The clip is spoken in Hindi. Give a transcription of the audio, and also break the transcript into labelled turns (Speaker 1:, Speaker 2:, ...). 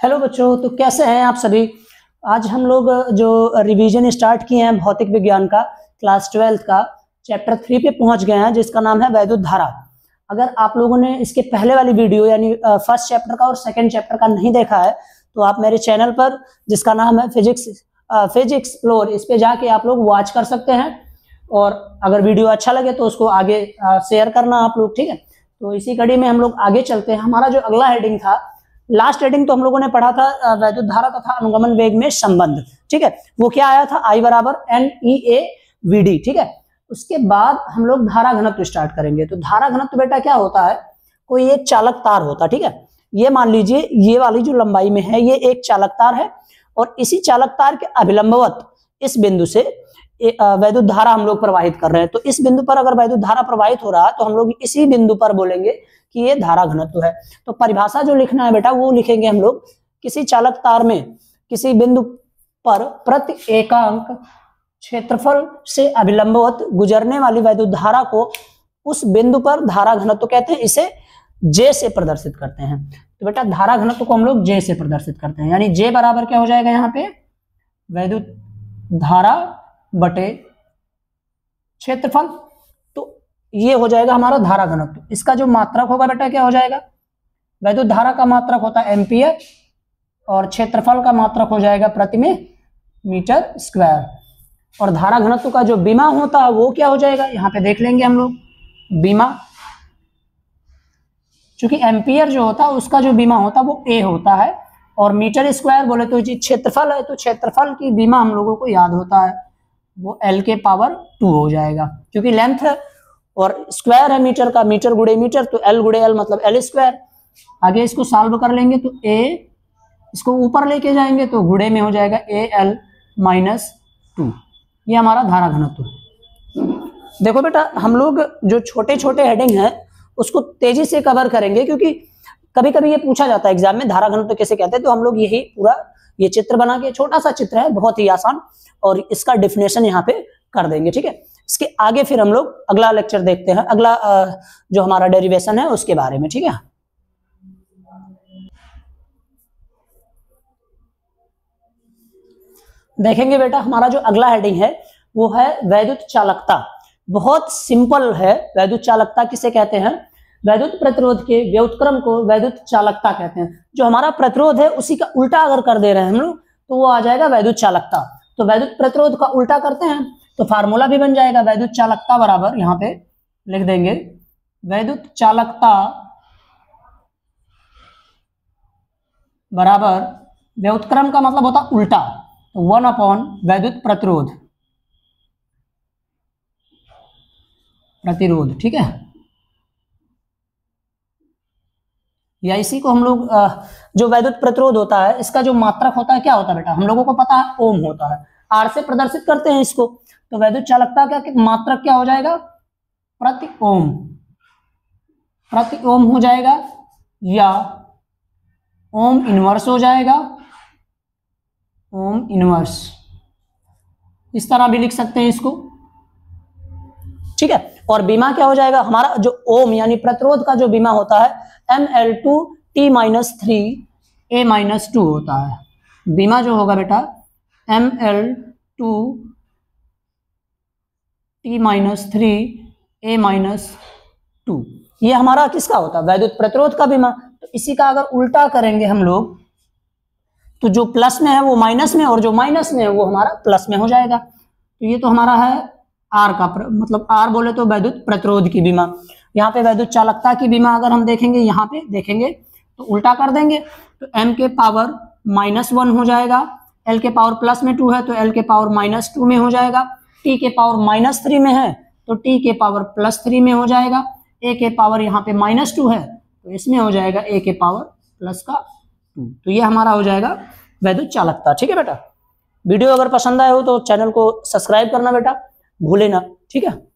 Speaker 1: हेलो बच्चों, तो कैसे हैं आप सभी। आज हम लोग जो रिवीजन स्टार्ट किए हैं भौतिक विज्ञान का क्लास 12 का चैप्टर 3 पे पहुंच गए हैं, जिसका नाम है वैद्युत धारा। अगर आप लोगों ने इसके पहले वाली वीडियो यानी फर्स्ट चैप्टर का और सेकंड चैप्टर का नहीं देखा है तो आप मेरे चैनल पर जिसका नाम है फिजिक्स एक्सप्लोर, इस पे जाके आप लोग वॉच कर सकते हैं। और अगर वीडियो अच्छा लगे तो उसको आगे शेयर करना आप लोग, ठीक है। तो इसी कड़ी में हम लोग आगे चलते हैं। हमारा जो अगला हेडिंग था, लास्ट हेडिंग तो हम लोगों ने पढ़ा था वैद्युत धारा तथा अनुगमन वेग में संबंध, ठीक है। वो क्या आया था, I बराबर NEAVD, ठीक है। उसके बाद हम लोग धारा घनत्व स्टार्ट करेंगे। तो धारा घनत्व बेटा क्या होता है, कोई एक चालक तार होता, ठीक है। ये मान लीजिए ये वाली जो लंबाई में है ये एक चालक तार है और इसी चालक तार के अभिलंबवत इस बिंदु से वैद्युत धारा हम लोग प्रवाहित कर रहे हैं। तो इस बिंदु पर अगर वैद्युत धारा प्रवाहित हो रहा है तो हम लोग इसी बिंदु पर बोलेंगे कि ये धारा घनत्व है। तो परिभाषा जो लिखना है बेटा वो लिखेंगे हम लोग, किसी चालक तार में किसी बिंदु पर प्रति एकांक क्षेत्रफल से अभिलंबवत गुजरने वाली वैद्युत धारा को उस बिंदु पर धारा घनत्व कहते हैं। इसे J से प्रदर्शित करते हैं। तो बेटा धारा घनत्व को हम लोग J से प्रदर्शित करते हैं, यानी J बराबर क्या हो जाएगा यहाँ पे, वैद्युत धारा बटे क्षेत्रफल। तो ये हो जाएगा हमारा धारा घनत्व। इसका जो मात्रक होगा बेटा क्या हो जाएगा, वैद्युत धारा का मात्रक होता है एम्पियर और क्षेत्रफल का मात्रक हो जाएगा प्रति में मीटर स्क्वायर। और धारा घनत्व का जो बीमा होता है वो क्या हो जाएगा, यहाँ पे देख लेंगे हम लोग बीमा। चूंकि एम्पियर जो होता है उसका जो बीमा होता है वो A होता है और मीटर स्क्वायर बोले तो क्षेत्रफल है, तो क्षेत्रफल की बीमा हम लोगों को याद होता है वो L के पावर 2 हो जाएगा, क्योंकि लेंथ है और स्क्वायर है मीटर का, मीटर गुणे मीटर, तो L गुणे L मतलब L स्क्वायर। आगे इसको सॉल्व कर लेंगे तो A, इसको ऊपर लेके जाएंगे तो गुणे में हो जाएगा AL माइनस 2। ये हमारा धारा घनत्व। देखो बेटा हम लोग जो छोटे छोटे हेडिंग है उसको तेजी से कवर करेंगे, क्योंकि कभी कभी ये पूछा जाता है एग्जाम में धारा घनत्व कैसे कहते हैं। तो हम लोग यही पूरा ये चित्र बना के, छोटा सा चित्र है बहुत ही आसान, और इसका डेफिनेशन यहाँ पे कर देंगे, ठीक है। इसके आगे फिर हम लोग अगला लेक्चर देखते हैं, अगला जो हमारा डेरिवेशन है उसके बारे में, ठीक है। देखेंगे बेटा हमारा जो अगला हेडिंग है वो है वैद्युत चालकता। बहुत सिंपल है। वैद्युत चालकता किसे कहते हैं, वैद्युत प्रतिरोध के व्युत्क्रम को वैद्युत चालकता कहते हैं। जो हमारा प्रतिरोध है उसी का उल्टा अगर कर दे रहे हैं हम लोग तो वो आ जाएगा वैद्युत चालकता। तो वैद्युत प्रतिरोध का उल्टा करते हैं तो फार्मूला भी बन जाएगा वैद्युत चालकता बराबर, यहाँ पे लिख देंगे वैद्युत चालकता बराबर व्युत्क्रम का मतलब होता उल्टा, तो 1 अपॉन वैद्युत प्रतिरोध, ठीक है। या इसी को हम लोग जो वैद्युत प्रतिरोध होता है इसका जो मात्रक होता है क्या होता है बेटा, हम लोगों को पता है ओम होता है, R से प्रदर्शित करते हैं इसको। तो वैद्युत चालकता का मात्रक क्या हो जाएगा, प्रति ओम हो जाएगा या ओम इनवर्स हो जाएगा, ओम इनवर्स, इस तरह भी लिख सकते हैं इसको, ठीक है। और बीमा क्या हो जाएगा, हमारा जो ओम यानी प्रतिरोध का जो बीमा होता है ML2T-3A-2 होता है। बीमा जो होगा बेटा ML2T-3A-2, ये हमारा किसका होता है, वैद्युत प्रतिरोध का बीमा। तो इसी का अगर उल्टा करेंगे हम लोग तो जो प्लस में है वो माइनस में और जो माइनस में है वो हमारा प्लस में हो जाएगा। तो ये तो हमारा है R का मतलब R बोले तो वैद्युत प्रतिरोध की बीमा। यहाँ पे वैद्युत चालकता की बीमा अगर हम देखेंगे, यहाँ पे देखेंगे तो उल्टा कर देंगे तो M के पावर -1 हो जाएगा, L के पावर प्लस में 2 है तो L के पावर -2 में हो जाएगा, T के पावर -3 में है तो T के पावर +3 में हो जाएगा, A के पावर यहाँ पे -2 है तो इसमें हो जाएगा A के पावर +2। तो ये हमारा हो जाएगा वैद्युत चालकता, ठीक है बेटा। वीडियो अगर पसंद आए हो तो चैनल को सब्सक्राइब करना बेटा, भूले ना, ठीक है।